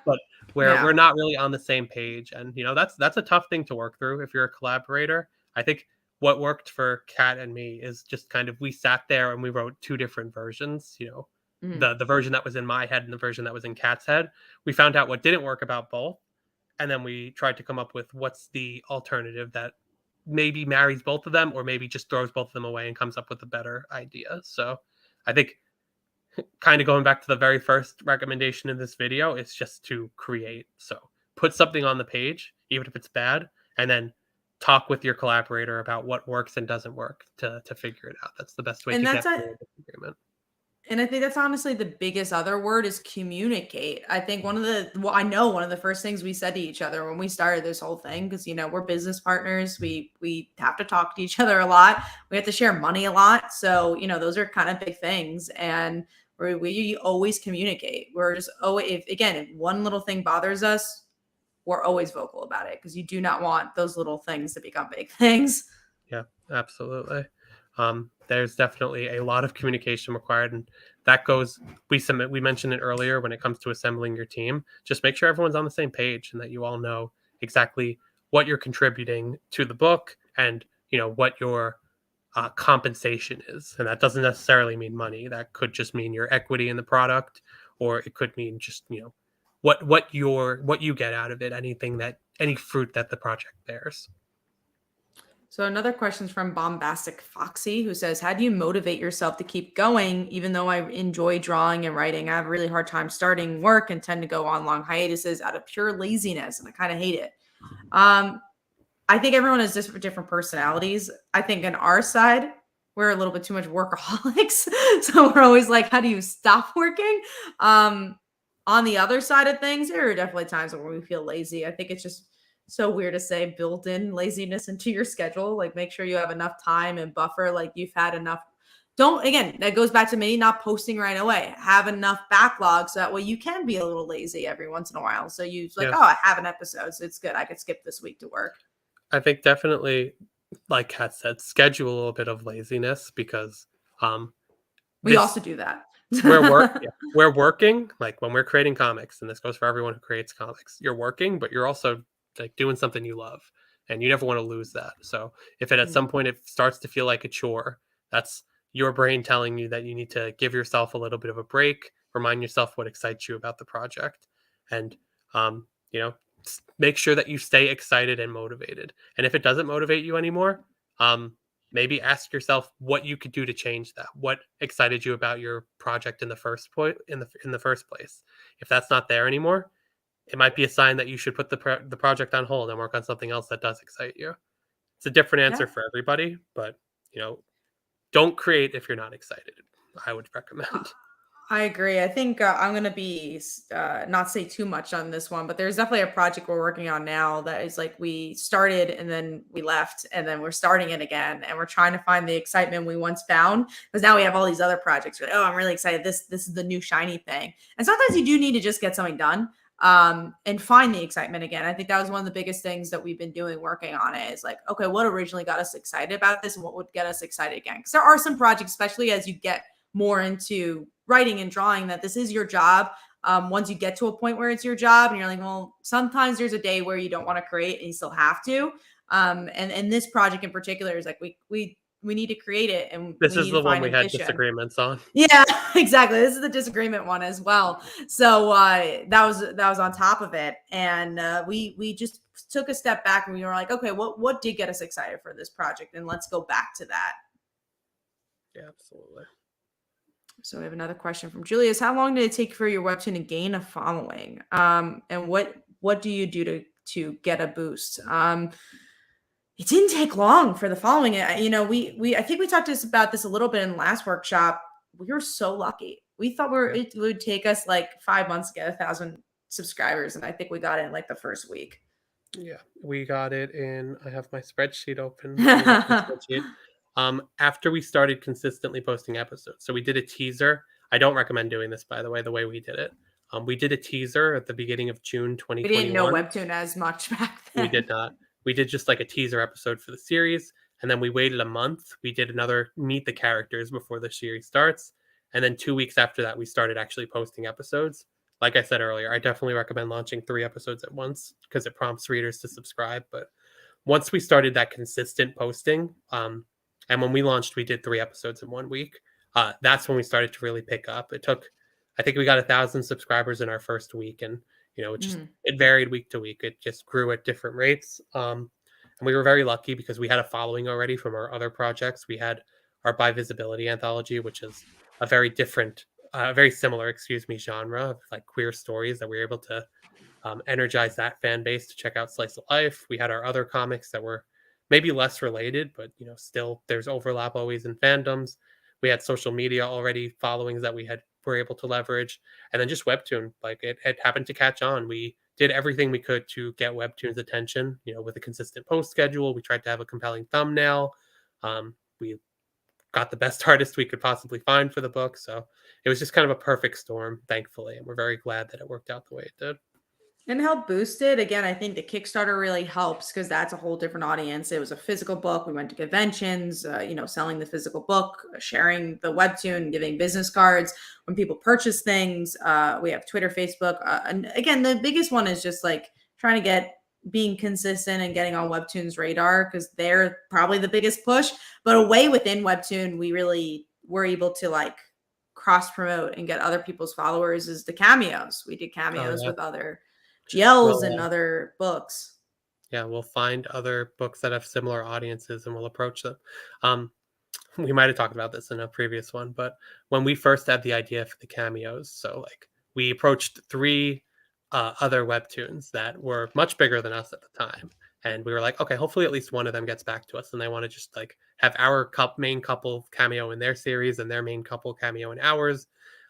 But where we're not really on the same page. And, that's a tough thing to work through if you're a collaborator. I think what worked for Kat and me is just kind of, we sat there and we wrote two different versions, the version that was in my head and the version that was in Kat's head. We found out what didn't work about both. And then we tried to come up with what's the alternative that maybe marries both of them or maybe just throws both of them away and comes up with a better idea. So I think kind of going back to the very first recommendation in this video, it's just to create. So put something on the page, even if it's bad, and then talk with your collaborator about what works and doesn't work to figure it out. That's the best way to get through a disagreement. And I think that's honestly the biggest other word is communicate. I think one of the first things we said to each other when we started this whole thing, because we're business partners, we have to talk to each other a lot. We have to share money a lot. So, those are kind of big things. And we always communicate. We're just if one little thing bothers us, we're always vocal about it because you do not want those little things to become big things. Yeah, absolutely. there's definitely a lot of communication required, and that goes. We mentioned it earlier when it comes to assembling your team. Just make sure everyone's on the same page and that you all know exactly what you're contributing to the book, and what your compensation is. And that doesn't necessarily mean money. That could just mean your equity in the product, or it could mean just what you get out of it. Any fruit that the project bears. So another question is from Bombastic Foxy, who says, how do you motivate yourself to keep going? Even though I enjoy drawing and writing, I have a really hard time starting work and tend to go on long hiatuses out of pure laziness. And I kind of hate it. I think everyone has different personalities. I think on our side, we're a little bit too much workaholics. So we're always like, how do you stop working? On the other side of things, there are definitely times when we feel lazy. I think it's just so weird to say built in laziness into your schedule. Like make sure you have enough time and buffer. Like you've had enough. Again, that goes back to me not posting right away. Have enough backlog so that way you can be a little lazy every once in a while. So you like, oh, I have an episode, so it's good. I could skip this week to work. I think definitely, like Kat said, schedule a little bit of laziness, because we also do that. We're working, like when we're creating comics, and this goes for everyone who creates comics. You're working, but you're also like doing something you love, and you never want to lose that. So if at some point it starts to feel like a chore, that's your brain telling you that you need to give yourself a little bit of a break, remind yourself what excites you about the project, and make sure that you stay excited and motivated. And if it doesn't motivate you anymore, maybe ask yourself what you could do to change that. What excited you about your project in the first place? If that's not there anymore, it might be a sign that you should put the project on hold and work on something else that does excite you. It's a different answer for everybody, but don't create if you're not excited. I would recommend. I agree. I think I'm going to be not say too much on this one, but there's definitely a project we're working on now that is like we started and then we left and then we're starting it again, and we're trying to find the excitement we once found, because now we have all these other projects. We're like, oh, I'm really excited. This is the new shiny thing. And sometimes you do need to just get something done and find the excitement again. I think that was one of the biggest things that we've been doing working on it, is like, okay, what originally got us excited about this and what would get us excited again? Because there are some projects, especially as you get more into writing and drawing, that this is your job. Once you get to a point where it's your job and you're like, well, sometimes there's a day where you don't want to create and you still have to. And this project in particular is like, we need to create it. And this is the one we had disagreements on. Yeah, exactly. This is the disagreement one as well. So that was on top of it. And we just took a step back and we were like, okay, what did get us excited for this project? And let's go back to that. Yeah, absolutely. So we have another question from Julius. How long did it take for your webtoon to gain a following? And what do you do to get a boost? It didn't take long for the following. I think we talked about this a little bit in the last workshop. We were so lucky. We thought it would take us like 5 months to get 1,000 subscribers, and I think we got it in like the first week. Yeah, we got it in. I have my spreadsheet open. After we started consistently posting episodes. So we did a teaser. I don't recommend doing this, by the way we did it. We did a teaser at the beginning of June 2021. We didn't know Webtoon as much back then. We did not. We did just like a teaser episode for the series, and then we waited a month. We did another meet the characters before the series starts, and then 2 weeks after that, we started actually posting episodes. Like I said earlier, I definitely recommend launching 3 episodes at once because it prompts readers to subscribe. But once we started that consistent posting, and when we launched, we did 3 episodes in 1 week. That's when we started to really pick up. I think we got 1,000 subscribers in our first week, and it varied week to week. It just grew at different rates. And we were very lucky because we had a following already from our other projects. We had our By Visibility anthology, which is a very different, very similar, genre of like queer stories that we were able to energize that fan base to check out Slice of Life. We had our other comics that were maybe less related, but still there's overlap always in fandoms. We had social media already followings that we were able to leverage, and then just Webtoon. Like it happened to catch on. We did everything we could to get Webtoon's attention. With a consistent post schedule, we tried to have a compelling thumbnail. We got the best artist we could possibly find for the book, so it was just kind of a perfect storm, thankfully, and we're very glad that it worked out the way it did. And help boost it. Again, I think the Kickstarter really helps because that's a whole different audience. It was a physical book. We went to conventions, selling the physical book, sharing the webtoon, giving business cards. When people purchase things, we have Twitter, Facebook. And again, the biggest one is just like trying to being consistent and getting on Webtoon's radar because they're probably the biggest push. But away within Webtoon, we really were able to like cross promote and get other people's followers is the cameos. We did Oh cameos yeah. with other GLs and Well, other books. yeah, we'll find other books that have similar audiences and we'll approach them. Um, we might have talked about this in a previous one, but when we first had the idea for the cameos, so like we approached three other webtoons that were much bigger than us at the time, and we were like, okay, hopefully at least one of them gets back to us, and they want to just like have our main couple cameo in their series and their main couple cameo in ours.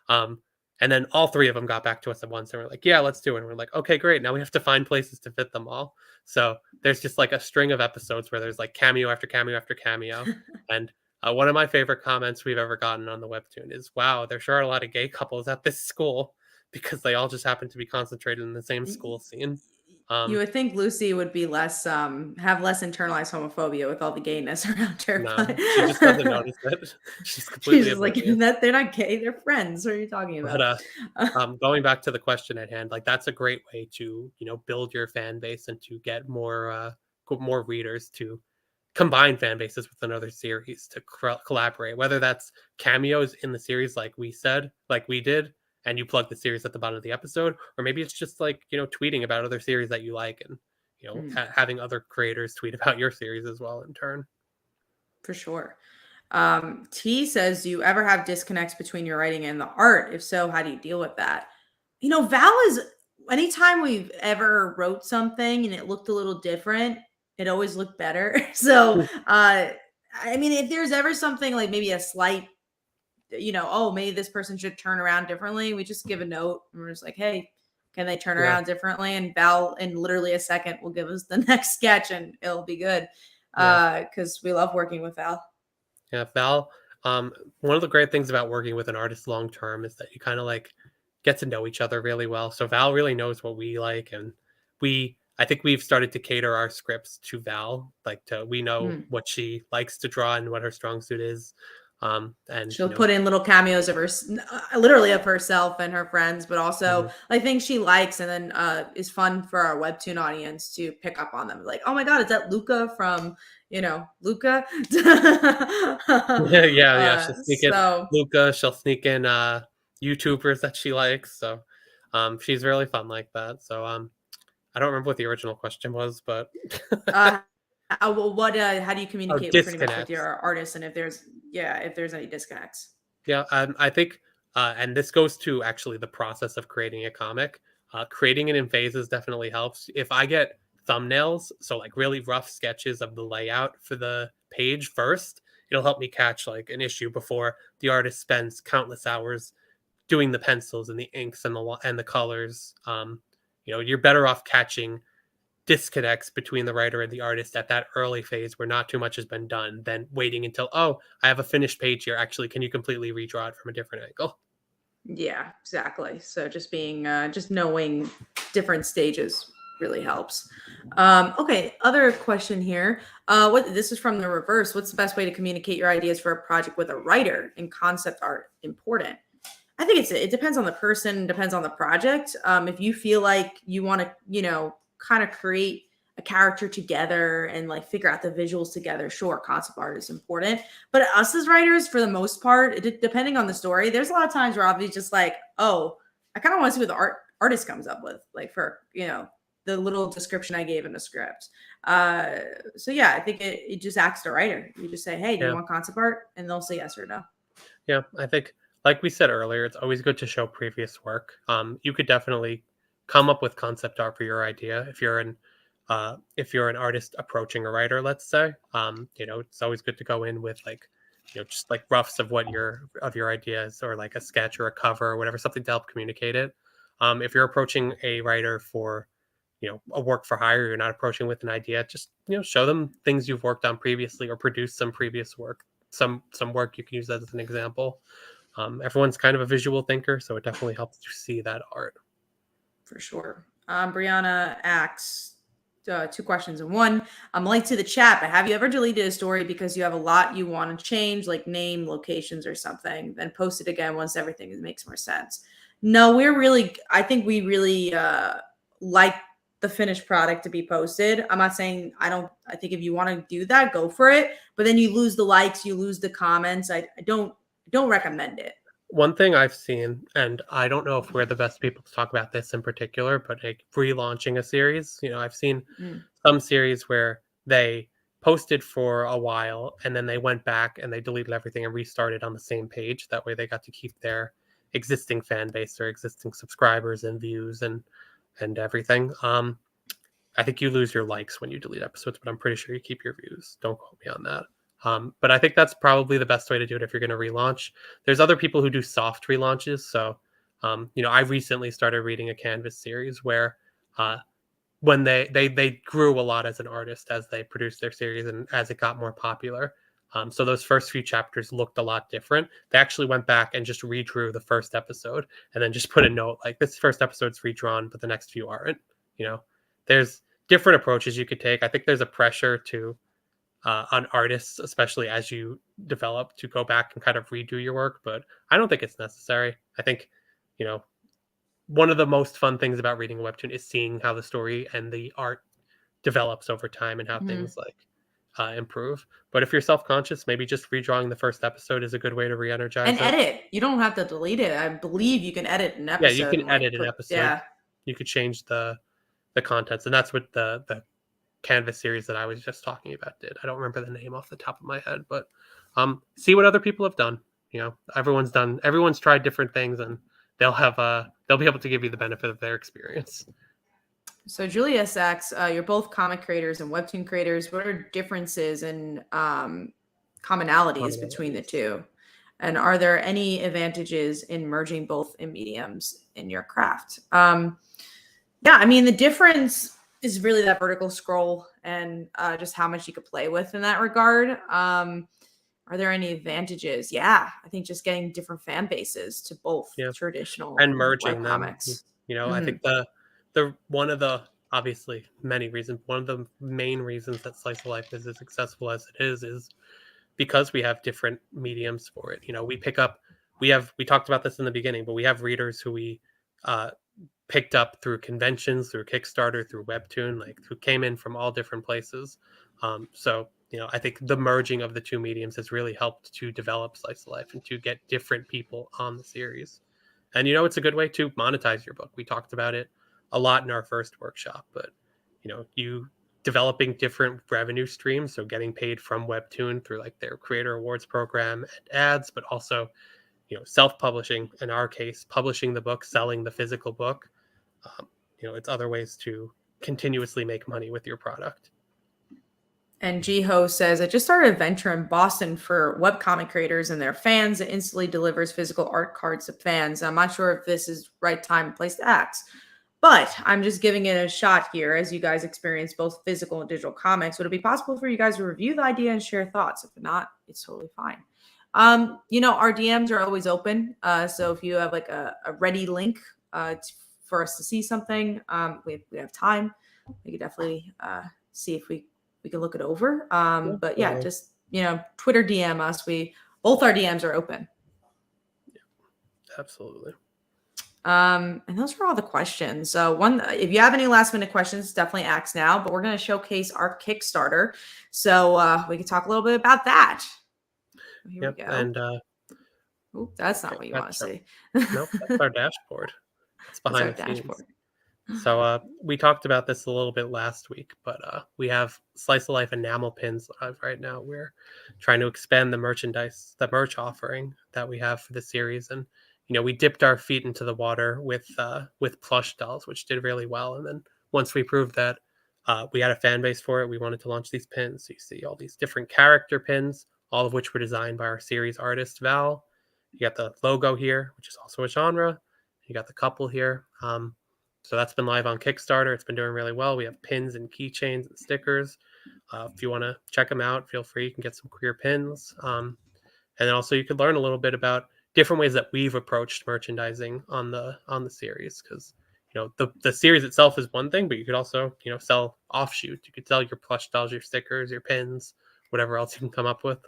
Um, and then all three of them got back to us at once, and we're like, yeah, let's do it. And we're like, okay, great. Now we have to find places to fit them all. So there's just like a string of episodes where there's like cameo after cameo after cameo, and one of my favorite comments we've ever gotten on the webtoon is, "Wow, there sure are a lot of gay couples at this school because they all just happen to be concentrated in the same school scene." You Um, would think Lucy would be less have less internalized homophobia with all the gayness around her, no, but she just doesn't notice it. She's she's completely just like oblivious. that they're not gay, they're friends. What are you talking But about? going back to the question at hand, like that's a great way to build your fan base and to get more readers to combine fan bases with another series to collaborate, whether that's cameos in the series like we said, like we did, and you plug the series at the bottom of the episode, or maybe it's just like tweeting about other series that you like, and Mm, having other creators tweet about your series as well in turn. for sure. T says, do you ever have disconnects between your writing and the art? If so, how do you deal with that? Val is anytime we've ever wrote something and it looked a little different, it always looked better. So, I mean, if there's ever something like maybe a slight, oh, maybe this person should turn around differently, we just give a note and we're just like, hey, can they turn Yeah, around differently? And Val, in literally a second, will give us the next sketch and it'll be good. yeah. Because we love working with Val. Yeah, Val. One of the great things about working with an artist long term is that you kind of like get to know each other really well. So Val really knows what we like, and I think we've started to cater our scripts to Val. We know Mm. what she likes to draw and what her strong suit is. And She'll put in little cameos of literally of herself and her friends, but also mhm. like things she likes, and then is fun for our webtoon audience to pick up on them. Like, oh my god, is that Luca from Luca? Yeah, she'll sneak in So Luca. She'll sneak in YouTubers that she likes. So she's really fun like that. So I don't remember what the original question was, but uh, what how do you oh, communicate with pretty much with your disconnects. artists, and if there's any disconnects? Yeah, I think, and this goes to actually the process of creating a comic. Creating it in phases definitely helps. If I get thumbnails, so like really rough sketches of the layout for the page first, it'll help me catch like an issue before the artist spends countless hours doing the pencils and the inks and the colors. You're better off catching disconnects between the writer and the artist at that early phase where not too much has been done than waiting until, oh, I have a finished page here, actually can you completely redraw it from a different angle. Yeah, exactly. So just knowing different stages really helps. Okay, other question here. What this is from the reverse. What's the best way to communicate your ideas for a project with a writer in concept art? Important. I think it depends on the person, depends on the project. If you feel like you want to, kind of create a character together and like figure out the visuals together, sure, concept art is important. But us as writers, for the most part, depending on the story, there's a lot of times where I'll be just like, oh, I kind of want to see what the artist comes up with, like for the little description I gave in the script. Uh, so yeah, I think it just acts the writer. You just say, hey, do you Yeah, want concept art? And they'll say yes or no. yeah, I think like we said earlier, it's always good to show previous work. You could definitely come up with concept art for your idea if you're an artist approaching a writer, let's say. It's always good to go in with like just like roughs of what your ideas, or like a sketch or a cover or whatever, something to help communicate it. If you're approaching a writer for a work for hire, you're not approaching with an idea, just show them things you've worked on previously or produce some previous work, some work you can use that as an example. Everyone's kind of a visual thinker, so it definitely helps to see that art. For sure. Brianna asks 2 questions in one. I'm late to the chat, but have you ever deleted a story because you have a lot you want to change, like name, locations, or something, then post it again once everything makes more sense? No, I think we really like the finished product to be posted. I'm not saying I think if you want to do that, go for it, but then you lose the likes, you lose the comments. I don't recommend it. One thing I've seen, and I don't know if we're the best people to talk about this in particular, but like relaunching a series, I've seen some series where they posted for a while and then they went back and they deleted everything and restarted on the same page. That way they got to keep their existing fan base, their existing subscribers and views and everything. I think you lose your likes when you delete episodes, but I'm pretty sure you keep your views. Don't quote me on that. But I think that's probably the best way to do it if you're going to relaunch. There's other people who do soft relaunches. So, I recently started reading a Canvas series where when they grew a lot as an artist as they produced their series and as it got more popular. So those first few chapters looked a lot different. They actually went back and just redrew the first episode and then just put a note like this first episode's redrawn, but the next few aren't. There's different approaches you could take. I think there's a pressure to on artists, especially as you develop, to go back and kind of redo your work, but I don't think it's necessary. I think, one of the most fun things about reading a webtoon is seeing how the story and the art develops over time and how things like improve. But if you're self-conscious, maybe just redrawing the first episode is a good way to re-energize and it. Edit. You don't have to delete it. I believe you can edit an episode. Yeah, you can edit an episode. Yeah, you could change the contents, and that's what the Canvas series that I was just talking about did. I don't remember the name off the top of my head, but see what other people have done. Everyone's tried different things, and they'll be able to give you the benefit of their experience. So Julia asks, you're both comic creators and webtoon creators. What are differences and commonalities between the two? And are there any advantages in merging both in mediums in your craft? Yeah, I mean, the difference is really that vertical scroll and just how much you could play with in that regard. Are there any advantages? Yeah, I think just getting different fan bases to both traditional and merging them. Comics. I think the one of the obviously many reasons, one of the main reasons that Slice of Life is as successful as it is because we have different mediums for it. We talked about this in the beginning, but we have readers who we picked up through conventions, through Kickstarter, through Webtoon, who came in from all different places. So I think the merging of the two mediums has really helped to develop Slice of Life and to get different people on the series. And it's a good way to monetize your book. We talked about it a lot in our first workshop, but you developing different revenue streams, so getting paid from Webtoon through their creator awards program and ads, but also self-publishing, in our case, publishing the book, selling the physical book. It's other ways to continuously make money with your product. And Jiho says, I just started a venture in Boston for webcomic creators and their fans. It instantly delivers physical art cards to fans. I'm not sure if this is right time and place to ask, but I'm just giving it a shot here as you guys experience both physical and digital comics. Would it be possible for you guys to review the idea and share thoughts? If not, it's totally fine. Our DMs are always open. So if you have a ready link for us to see something, we have time. We could definitely see if we can look it over. But yeah, just, Twitter DM us. Both our DMs are open. Yeah, absolutely. And those are all the questions. So if you have any last minute questions, definitely ask now, but we're going to showcase our Kickstarter. So we can talk a little bit about that. Here we go. And that's not what you want to see. Nope, that's our dashboard. It's behind the scenes. So we talked about this a little bit last week, but we have Slice of Life enamel pins live right now. We're trying to expand the merch offering that we have for the series, and we dipped our feet into the water with plush dolls, which did really well. And then once we proved that we had a fan base for it, we wanted to launch these pins. So you see all these different character pins, all of which were designed by our series artist Val. You got the logo here, which is also a genre. You got the couple here. So that's been live on Kickstarter. It's been doing really well. We have pins and keychains and stickers. If you want to check them out, feel free. You can get some queer pins. And then also you could learn a little bit about different ways that we've approached merchandising on the series, because the series itself is one thing, but you could also, sell offshoots. You could sell your plush dolls, your stickers, your pins, whatever else you can come up with,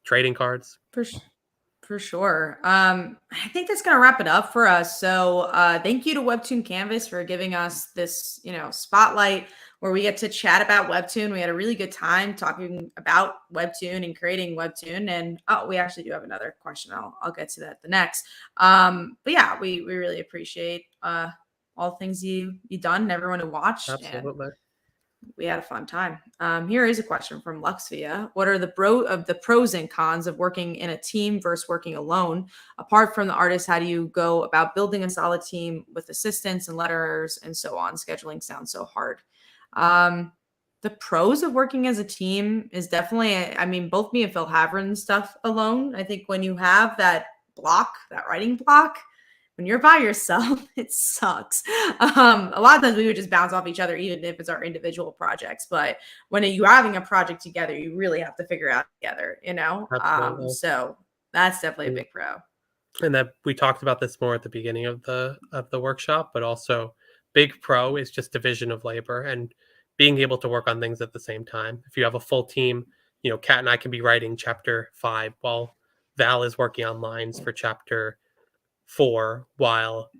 trading cards. For sure. I think that's gonna wrap it up for us. So thank you to Webtoon Canvas for giving us this, spotlight where we get to chat about Webtoon. We had a really good time talking about Webtoon and creating Webtoon. And we actually do have another question. I'll get to that the next. But yeah, we really appreciate all the things you done and everyone who watched. Absolutely. And we had a fun time. Here is a question from Luxvia. What are the pros and cons of working in a team versus working alone? Apart from the artist, how do you go about building a solid team with assistants and letterers and so on? Scheduling sounds so hard. The pros of working as a team is definitely, both me and Phil have written stuff alone. I think when you have that writing block, when you're by yourself, it sucks. A lot of times we would just bounce off each other, even if it's our individual projects. But when you're having a project together, you really have to figure it out together, So that's definitely a big pro. And that we talked about this more at the beginning of the workshop, but also big pro is just division of labor and being able to work on things at the same time. If you have a full team, Kat and I can be writing chapter 5 while Val is working on lines for chapter 4, while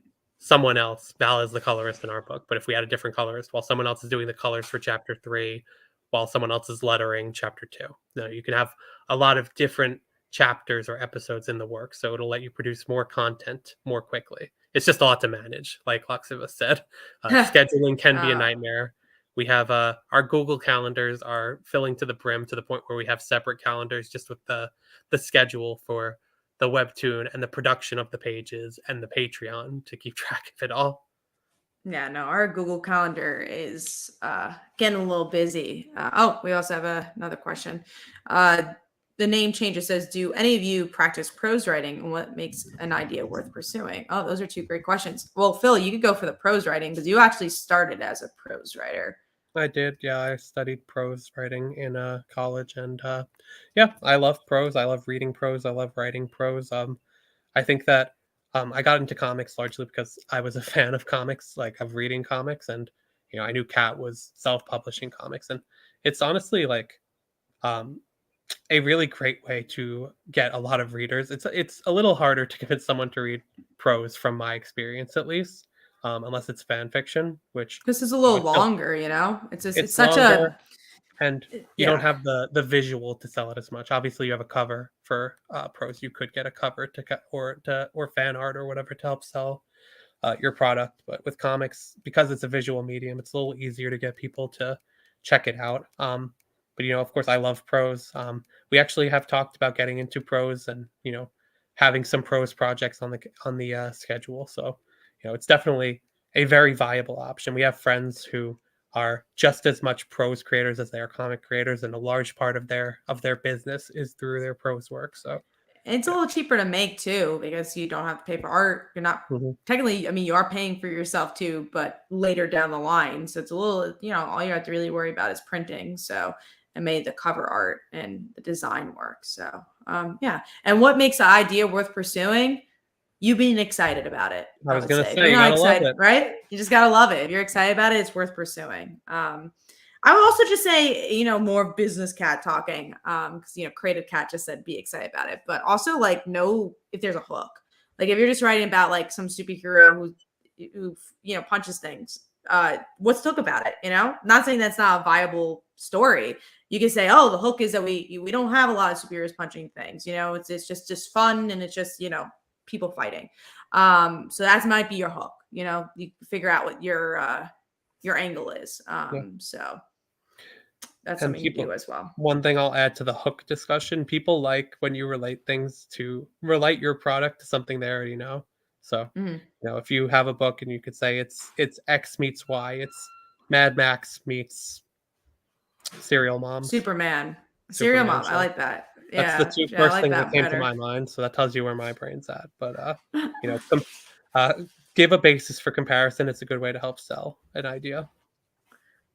Val is the colorist in our book, but if we had a different colorist, while someone else is doing the colors for chapter 3, while someone else is lettering chapter 2. You can have a lot of different chapters or episodes in the work, so it'll let you produce more content more quickly. It's just a lot to manage, like Luxiva said. Scheduling can be a nightmare. We have our Google calendars are filling to the brim, to the point where we have separate calendars just with the schedule for the Webtoon and the production of the pages and the Patreon to keep track of it all. Yeah, no, our Google Calendar is getting a little busy. We also have another question. The name change, says, do any of you practice prose writing, and what makes an idea worth pursuing? Oh, those are two great questions. Well, Phil, you could go for the prose writing because you actually started as a prose writer. I did. Yeah, I studied prose writing in college, and I love prose. I love reading prose. I love writing prose. I think that I got into comics largely because I was a fan of comics, like of reading comics, and I knew Kat was self-publishing comics, and it's honestly like a really great way to get a lot of readers. It's a little harder to convince someone to read prose, from my experience at least. Unless it's fan fiction, which this is a little longer, it's such longer, and you don't have the visual to sell it as much. Obviously, you have a cover for prose. You could get a cover or fan art or whatever to help sell your product. But with comics, because it's a visual medium, it's a little easier to get people to check it out. But of course, I love prose. We actually have talked about getting into prose and having some prose projects on the schedule. So it's definitely a very viable option. We have friends who are just as much prose creators as they are comic creators, and a large part of their business is through their prose work. So it's a little cheaper to make too, because you don't have to pay for art. You're not technically, you are paying for yourself too, but later down the line. So it's a little, all you have to really worry about is printing. So I made the cover art and the design work. So And what makes the idea worth pursuing? You being excited about it. I was going to say, you're not excited, right? You just gotta love it. If you're excited about it, it's worth pursuing. I would also just say, more business Cat talking, because creative Cat just said be excited about it, but also know if there's a hook. Like if you're just writing about some superhero who punches things, what's the hook about it? Not saying that's not a viable story. You can say, oh, the hook is that we don't have a lot of superheroes punching things. It's just fun, and it's just people fighting. So that might be your hook. You figure out what your angle is. So that's something you do as well. One thing I'll add to the hook discussion: people like when you relate your product to something they already know. So if you have a book and you could say it's X meets Y, it's Mad Max meets Serial Mom, Superman. Serial Mom. I like that. That's the two first things that came to my mind. So that tells you where my brain's at. But give a basis for comparison. It's a good way to help sell an idea.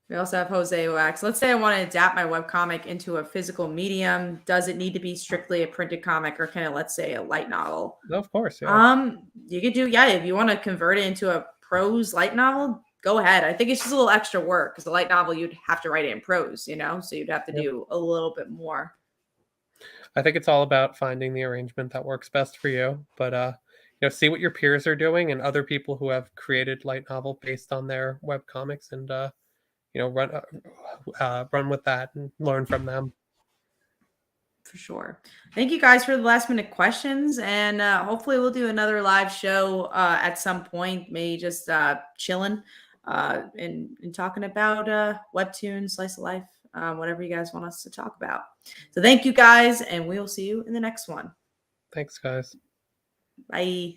We also have Jose who asks, let's say I want to adapt my webcomic into a physical medium. Does it need to be strictly a printed comic, or can it, let's say, a light novel? No, of course. Yeah. You could do, if you want to convert it into a prose light novel, go ahead. I think it's just a little extra work because the light novel, you'd have to write it in prose, you know, so you'd have to do a little bit more. I think it's all about finding the arrangement that works best for you. But see what your peers are doing and other people who have created light novel based on their web comics, and run with that and learn from them. For sure. Thank you guys for the last minute questions, and hopefully we'll do another live show at some point, maybe just chilling and talking about Webtoon, slice of life, whatever you guys want us to talk about. So thank you guys, and we will see you in the next one. Thanks, guys. Bye.